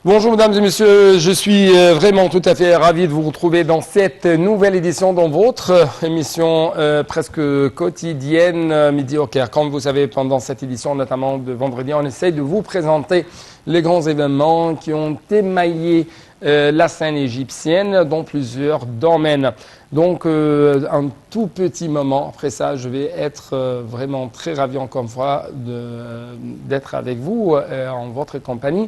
Bonjour mesdames et messieurs, je suis vraiment tout à fait ravi de vous retrouver dans cette nouvelle édition dans votre émission presque quotidienne Midi au Caire. Comme vous savez, pendant cette édition, notamment de vendredi, on essaye de vous présenter les grands événements qui ont émaillé la scène égyptienne dans plusieurs domaines. Donc un tout petit moment, après ça je vais être vraiment très ravi encore une fois d'être avec vous en votre compagnie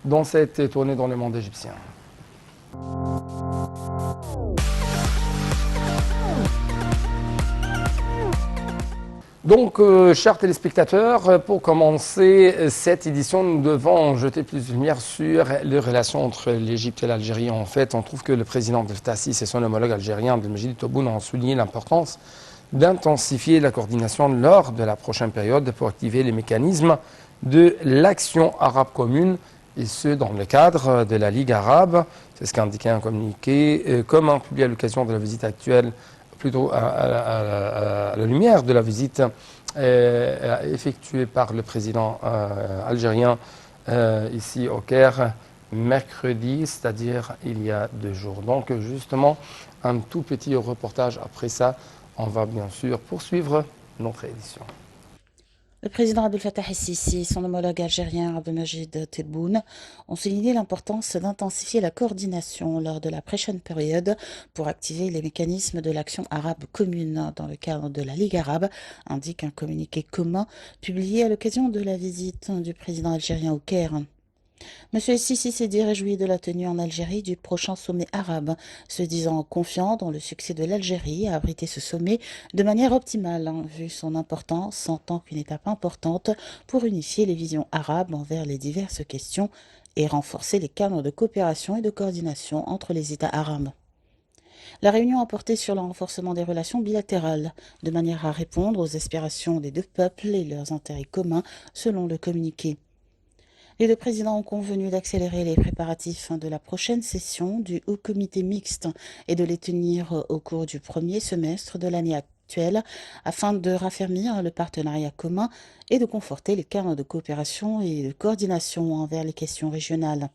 dans cette tournée dans le monde égyptien. Donc, chers téléspectateurs, pour commencer cette édition, nous devons jeter plus de lumière sur les relations entre l'Égypte et l'Algérie. En fait, on trouve que le président Abdel Fattah el-Sisi et son homologue algérien Abdelmajid Tebboune ont souligné l'importance d'intensifier la coordination lors de la prochaine période pour activer les mécanismes de l'action arabe commune, et ce dans le cadre de la Ligue arabe. C'est ce qu'a indiqué un communiqué commun publié à l'occasion de la visite actuelle, plutôt à la lumière de la visite effectuée par le président algérien ici au Caire mercredi, c'est-à-dire il y a 2 jours. Donc justement, un tout petit reportage. Après ça, on va bien sûr poursuivre notre édition. Le président Abdel Fattah el-Sisi et son homologue algérien Abdelmajid Tebboune ont souligné l'importance d'intensifier la coordination lors de la prochaine période pour activer les mécanismes de l'action arabe commune dans le cadre de la Ligue arabe, indique un communiqué commun publié à l'occasion de la visite du président algérien au Caire. Monsieur el-Sisi s'est dit réjoui de la tenue en Algérie du prochain sommet arabe, se disant confiant dans le succès de l'Algérie à abriter ce sommet de manière optimale, vu son importance en tant qu'une étape importante pour unifier les visions arabes envers les diverses questions et renforcer les cadres de coopération et de coordination entre les États arabes. La réunion a porté sur le renforcement des relations bilatérales, de manière à répondre aux aspirations des deux peuples et leurs intérêts communs, selon le communiqué. Les deux présidents ont convenu d'accélérer les préparatifs de la prochaine session du Haut Comité mixte et de les tenir au cours du premier semestre de l'année actuelle afin de raffermir le partenariat commun et de conforter les cadres de coopération et de coordination envers les questions régionales.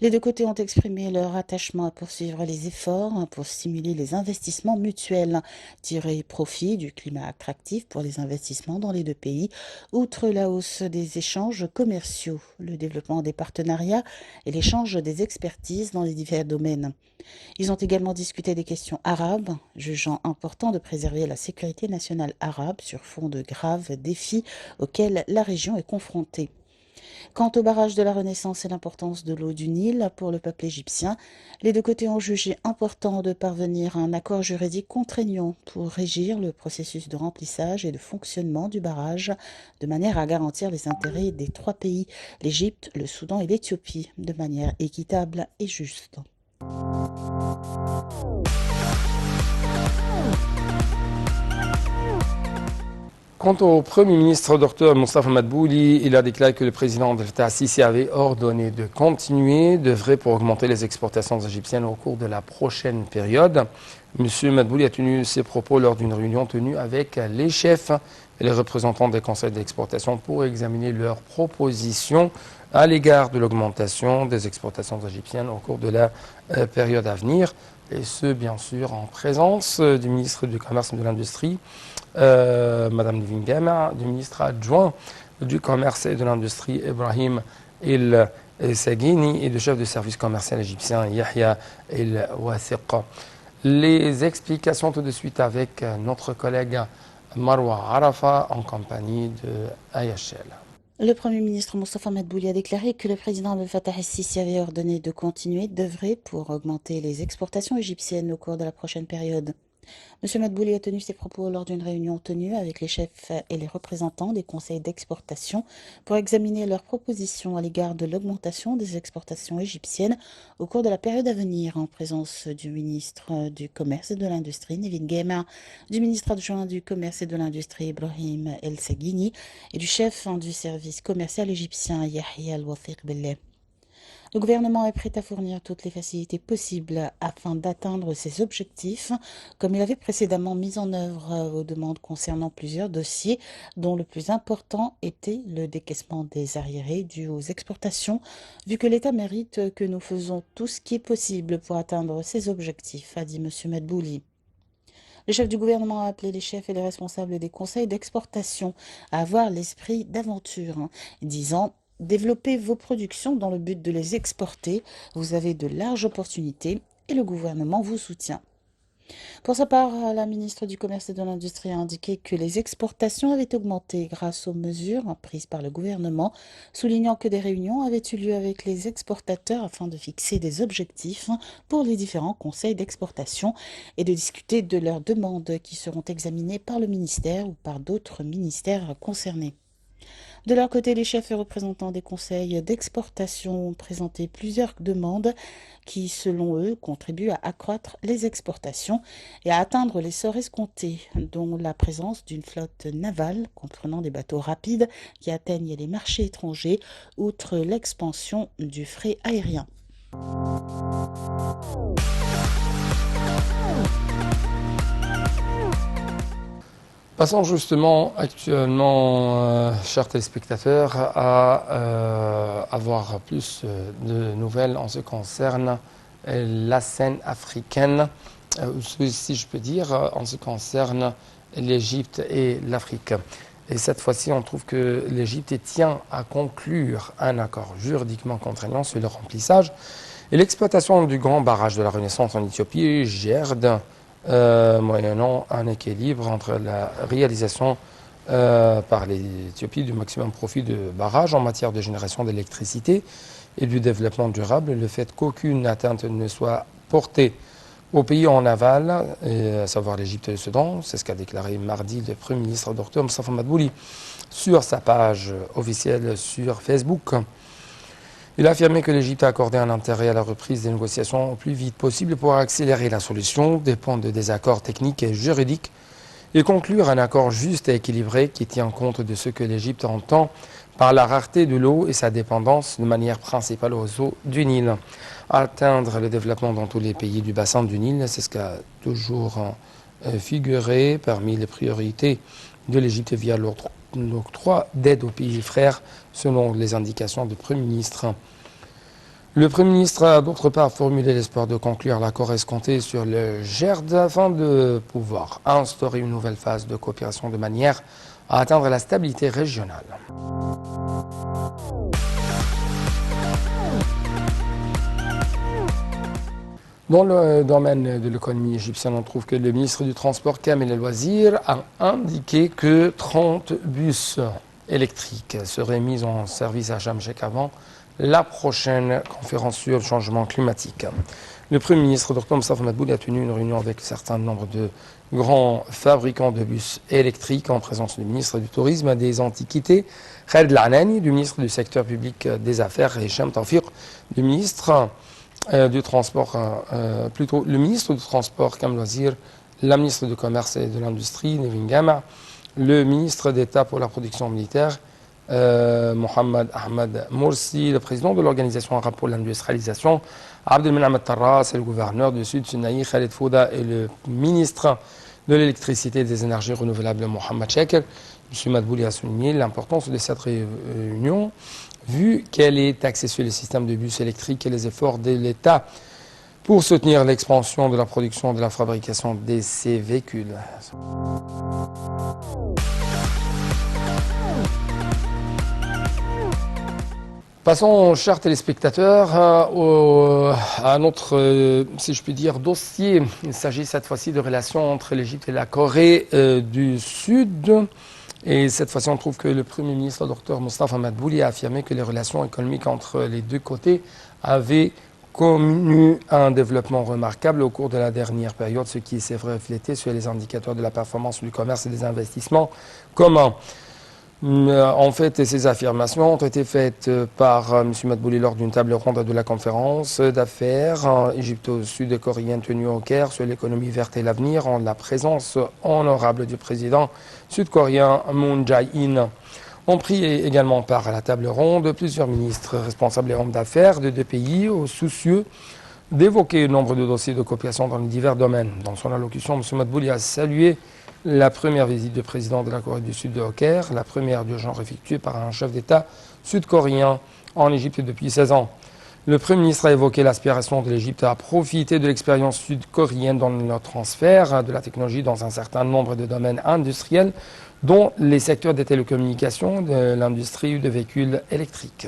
Les deux côtés ont exprimé leur attachement à poursuivre les efforts pour stimuler les investissements mutuels, tirer profit du climat attractif pour les investissements dans les deux pays, outre la hausse des échanges commerciaux, le développement des partenariats et l'échange des expertises dans les divers domaines. Ils ont également discuté des questions arabes, jugeant important de préserver la sécurité nationale arabe sur fond de graves défis auxquels la région est confrontée. Quant au barrage de la Renaissance et l'importance de l'eau du Nil pour le peuple égyptien, les deux côtés ont jugé important de parvenir à un accord juridique contraignant pour régir le processus de remplissage et de fonctionnement du barrage, de manière à garantir les intérêts des 3 pays, l'Égypte, le Soudan et l'Éthiopie, de manière équitable et juste. Quant au Premier ministre Dr Moustapha Madbouli, il a déclaré que le président Abdel Fattah el-Sisi avait ordonné de continuer d'œuvrer pour augmenter les exportations égyptiennes au cours de la prochaine période. M. Madbouli a tenu ses propos lors d'une réunion tenue avec les chefs et les représentants des conseils d'exportation pour examiner leurs propositions à l'égard de l'augmentation des exportations égyptiennes au cours de la période à venir. Et ce, bien sûr, en présence du ministre du Commerce et de l'Industrie, Madame Livin Gama, du ministre adjoint du Commerce et de l'Industrie, Ibrahim El-Saguini, et du chef du service commercial égyptien, Yahya El-Wasiq. Les explications tout de suite avec notre collègue Marwa Arafa en compagnie de IHL. Le Premier ministre Moustapha Madbouli a déclaré que le président Abdel Fattah el-Sisi avait ordonné de continuer d'œuvrer pour augmenter les exportations égyptiennes au cours de la prochaine période. M. Madbouli a tenu ses propos lors d'une réunion tenue avec les chefs et les représentants des conseils d'exportation pour examiner leurs propositions à l'égard de l'augmentation des exportations égyptiennes au cours de la période à venir, en présence du ministre du Commerce et de l'Industrie, Nevin Gema, du ministre adjoint du Commerce et de l'Industrie, Ibrahim El-Saguini, et du chef du service commercial égyptien, Yahya El-Wasiq Belleh. Le gouvernement est prêt à fournir toutes les facilités possibles afin d'atteindre ses objectifs, comme il avait précédemment mis en œuvre aux demandes concernant plusieurs dossiers, dont le plus important était le décaissement des arriérés dus aux exportations, vu que l'État mérite que nous faisons tout ce qui est possible pour atteindre ses objectifs, a dit M. Madbouli. Le chef du gouvernement a appelé les chefs et les responsables des conseils d'exportation à avoir l'esprit d'aventure, disant: développez vos productions dans le but de les exporter, vous avez de larges opportunités et le gouvernement vous soutient. Pour sa part, la ministre du Commerce et de l'Industrie a indiqué que les exportations avaient augmenté grâce aux mesures prises par le gouvernement, soulignant que des réunions avaient eu lieu avec les exportateurs afin de fixer des objectifs pour les différents conseils d'exportation et de discuter de leurs demandes qui seront examinées par le ministère ou par d'autres ministères concernés. De leur côté, les chefs et représentants des conseils d'exportation ont présenté plusieurs demandes qui, selon eux, contribuent à accroître les exportations et à atteindre l'essor escompté, dont la présence d'une flotte navale comprenant des bateaux rapides qui atteignent les marchés étrangers, outre l'expansion du fret aérien. Passons justement actuellement, chers téléspectateurs, à avoir plus de nouvelles en ce qui concerne la scène africaine, si je peux dire, en ce qui concerne l'Égypte et l'Afrique. Et cette fois-ci, on trouve que l'Égypte tient à conclure un accord juridiquement contraignant sur le remplissage et l'exploitation du grand barrage de la Renaissance en Éthiopie, GERD, moyennant un équilibre entre la réalisation par l'Éthiopie du maximum profit de barrage en matière de génération d'électricité et du développement durable, le fait qu'aucune atteinte ne soit portée aux pays en aval, à savoir l'Égypte et le Soudan. C'est ce qu'a déclaré mardi le Premier ministre Dr Moustapha Madbouli sur sa page officielle sur Facebook. Il a affirmé que l'Égypte a accordé un intérêt à la reprise des négociations au plus vite possible pour accélérer la solution, dépend de désaccords techniques et juridiques, et conclure un accord juste et équilibré qui tient compte de ce que l'Égypte entend par la rareté de l'eau et sa dépendance de manière principale aux eaux du Nil. Atteindre le développement dans tous les pays du bassin du Nil, c'est ce qui a toujours figuré parmi les priorités de l'Égypte via l'octroi d'aide aux pays frères, selon les indications du Premier ministre. Le Premier ministre a d'autre part formulé l'espoir de conclure l'accord escompté sur le GERD afin de pouvoir instaurer une nouvelle phase de coopération de manière à atteindre la stabilité régionale. Dans le domaine de l'économie égyptienne, on trouve que le ministre du Transport, Kamel El Wazir, a indiqué que 30 bus électriques seraient mis en service à Sharm el-Sheikh avant la prochaine conférence sur le changement climatique. Le Premier ministre, Dr Moustapha Madbouli, a tenu une réunion avec un certain nombre de grands fabricants de bus électriques en présence du ministre du Tourisme et des Antiquités, Khaled Al-Anani, du ministre du Secteur public des Affaires, et Hicham Tawfiq, du ministre du Transport, le ministre du Transport, Kamel Wazir, la ministre du Commerce et de l'Industrie, Nevin Gama, le ministre d'État pour la production militaire, Mohamed Ahmed Morsi, le président de l'Organisation arabe pour l'industrialisation, Abdelmenam Tarras, et le gouverneur du Sud Sinaï, Khaled Fouda, et le ministre de l'électricité et des énergies renouvelables, Mohamed Sheker. M. Madbouli a souligné l'importance de cette réunion, vu qu'elle est axée sur les systèmes de bus électriques et les efforts de l'État pour soutenir l'expansion de la production et de la fabrication de ces véhicules. Passons, chers téléspectateurs, à notre, si je puis dire, dossier. Il s'agit cette fois-ci de relations entre l'Égypte et la Corée du Sud. Et cette fois-ci, on trouve que le Premier ministre, Dr Moustapha Madbouli, a affirmé que les relations économiques entre les deux côtés avaient connu un développement remarquable au cours de la dernière période, ce qui s'est reflété sur les indicateurs de la performance du commerce et des investissements communs. En fait, ces affirmations ont été faites par M. Madbouli lors d'une table ronde de la conférence d'affaires égypto-sud-coréenne tenue au Caire sur l'économie verte et l'avenir, en la présence honorable du président sud-coréen Moon Jae-in. ont pris également part à la table ronde plusieurs ministres responsables et hommes d'affaires de deux pays soucieux d'évoquer le nombre de dossiers de coopération dans les divers domaines. Dans son allocution, M. Madbouli a salué la première visite du président de la Corée du Sud au Caire, la première du genre effectuée par un chef d'État sud-coréen en Égypte depuis 16 ans. Le Premier ministre a évoqué l'aspiration de l'Égypte à profiter de l'expérience sud-coréenne dans le transfert de la technologie dans un certain nombre de domaines industriels, dont les secteurs des télécommunications, de l'industrie de véhicules électriques.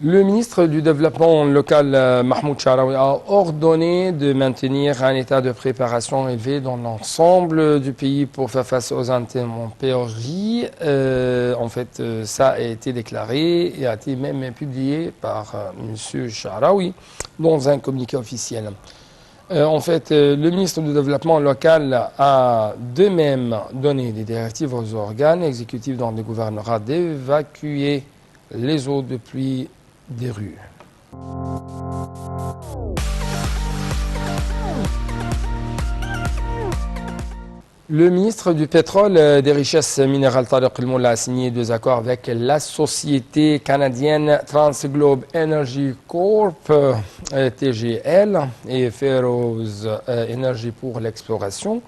Le ministre du Développement local, Mahmoud Charaoui, a ordonné de maintenir un état de préparation élevé dans l'ensemble du pays pour faire face aux intempéries. Ça a été déclaré et a été même publié par M. Charaoui dans un communiqué officiel. Le ministre du Développement local a de même donné des directives aux organes exécutifs dans le gouvernorat d'évacuer les eaux de pluie des rues. Le ministre du Pétrole et des Richesses minérales, Tariq El-Molla, a signé 2 accords avec la société canadienne TransGlobe Energy Corp, TGL, et Ferrous Energy pour l'exploration,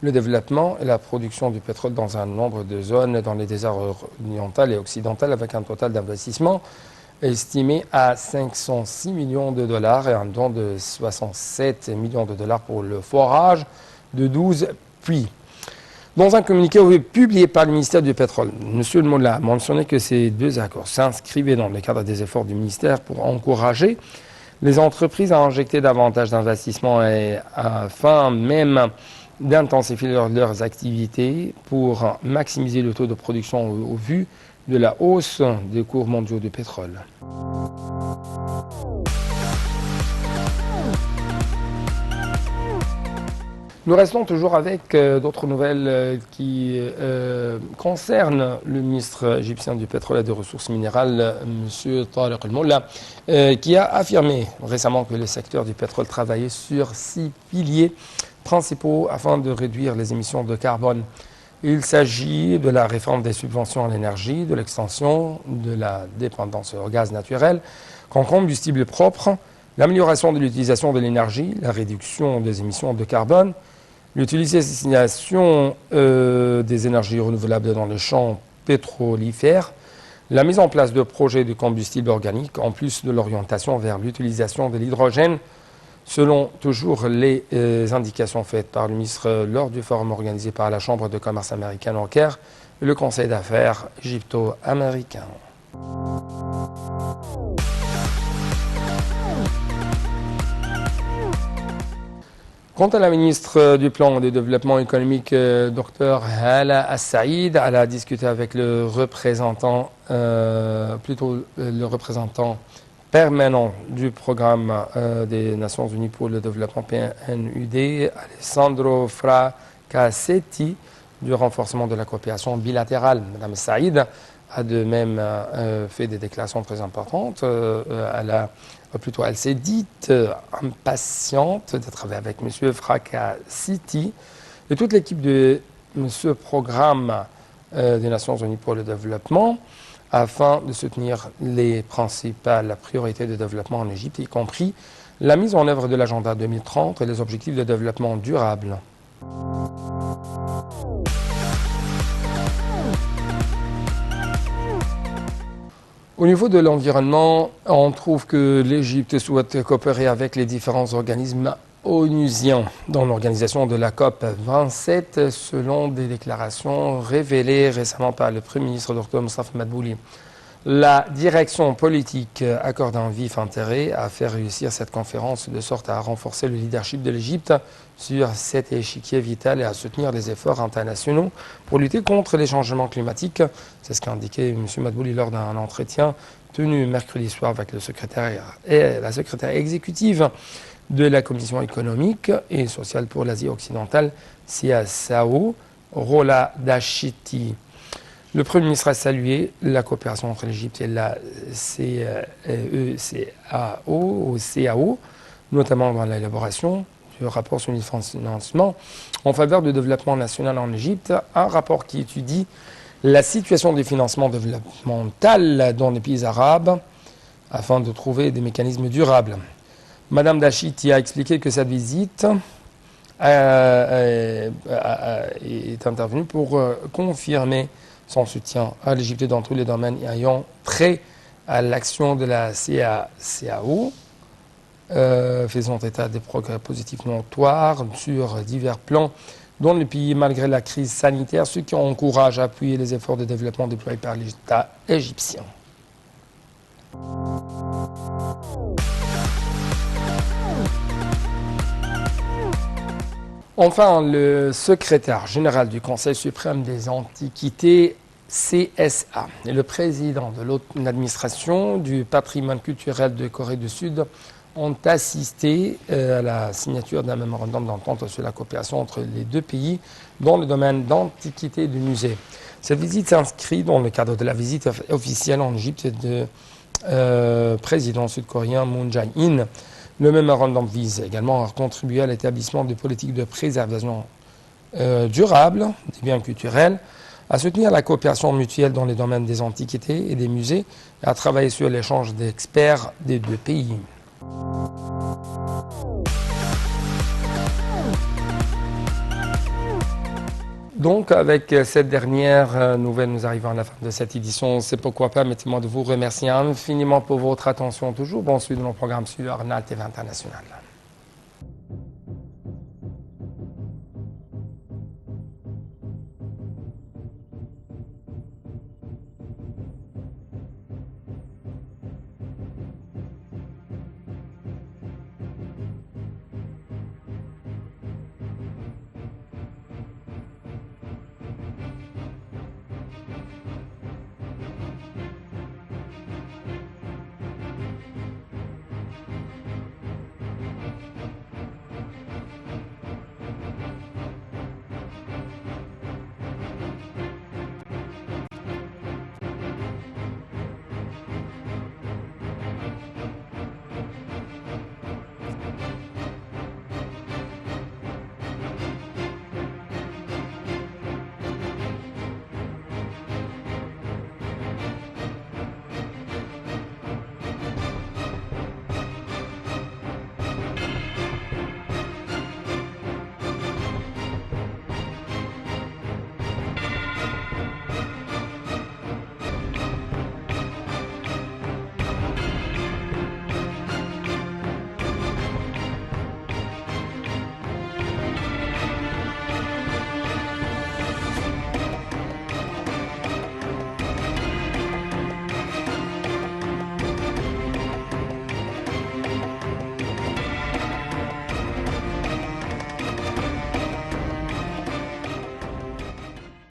le développement et la production du pétrole dans un nombre de zones dans les déserts orientales et occidentales, avec un total d'investissement estimé à 506 millions de dollars et un don de 67 millions de dollars pour le forage de 12 puits. Dans un communiqué publié par le ministère du Pétrole, M. El-Molla a mentionné que ces 2 accords s'inscrivaient dans le cadre des efforts du ministère pour encourager les entreprises à injecter davantage d'investissements et afin même d'intensifier leurs activités pour maximiser le taux de production au vu de la hausse des cours mondiaux du pétrole. Nous restons toujours avec d'autres nouvelles qui concernent le ministre égyptien du pétrole et des ressources minérales, M. Tariq El-Molla, qui a affirmé récemment que le secteur du pétrole travaillait sur 6 piliers principaux afin de réduire les émissions de carbone. Il s'agit de la réforme des subventions à l'énergie, de l'extension de la dépendance au gaz naturel comme combustible propre, l'amélioration de l'utilisation de l'énergie, la réduction des émissions de carbone, l'utilisation des énergies renouvelables dans le champ pétrolifère, la mise en place de projets de combustible organique, en plus de l'orientation vers l'utilisation de l'hydrogène, selon toujours les indications faites par le ministre lors du forum organisé par la Chambre de commerce américaine au Caire et le Conseil d'affaires égypto-américain. Quant à la ministre du Plan de développement économique, Dr Hala As-Saïd, elle a discuté avec le représentant permanent du programme des Nations Unies pour le développement PNUD, Alessandro Fracassetti, du renforcement de la coopération bilatérale. Mme Saïd a de même fait des déclarations très importantes. Elle s'est dite impatiente de travailler avec M. Fracassetti et toute l'équipe de ce programme des Nations Unies pour le développement, afin de soutenir les principales priorités de développement en Égypte, y compris la mise en œuvre de l'agenda 2030 et les objectifs de développement durable. Au niveau de l'environnement, on trouve que l'Égypte souhaite coopérer avec les différents organismes onusiens dans l'organisation de la COP 27, selon des déclarations révélées récemment par le Premier ministre Dr Moustapha Madbouli. La direction politique accorde un vif intérêt à faire réussir cette conférence de sorte à renforcer le leadership de l'Égypte sur cet échiquier vital et à soutenir les efforts internationaux pour lutter contre les changements climatiques. C'est ce qu'a indiqué M. Madbouli lors d'un entretien tenu mercredi soir avec le secrétaire et la secrétaire exécutive de la Commission économique et sociale pour l'Asie occidentale, CSAO, Rola Dachiti. Le Premier ministre a salué la coopération entre l'Égypte et la CAO, notamment dans l'élaboration du rapport sur le financement en faveur du développement national en Égypte, un rapport qui étudie la situation du financement développemental dans les pays arabes afin de trouver des mécanismes durables. Madame Dachiti a expliqué que cette visite est intervenue pour confirmer son soutien à l'Égypte dans tous les domaines ayant trait à l'action de la CAO, faisant état des progrès positifs notoires sur divers plans dans le pays malgré la crise sanitaire, ce qui encourage à appuyer les efforts de développement déployés par l'État égyptien. Enfin, le secrétaire général du Conseil suprême des Antiquités, CSA, et le président de l'administration du patrimoine culturel de Corée du Sud ont assisté à la signature d'un mémorandum d'entente sur la coopération entre les deux pays dans le domaine d'antiquité et du musée. Cette visite s'inscrit dans le cadre de la visite officielle en Égypte du président sud-coréen Moon Jae-in. Le mémorandum vise également à contribuer à l'établissement de politiques de préservation durable des biens culturels, à soutenir la coopération mutuelle dans les domaines des antiquités et des musées, et à travailler sur l'échange d'experts des deux pays. Donc, avec cette dernière nouvelle, nous arrivons à la fin de cette édition. C'est pourquoi permettez-moi de vous remercier infiniment pour votre attention toujours. Bon suite de nos programmes sur Arnal TV International.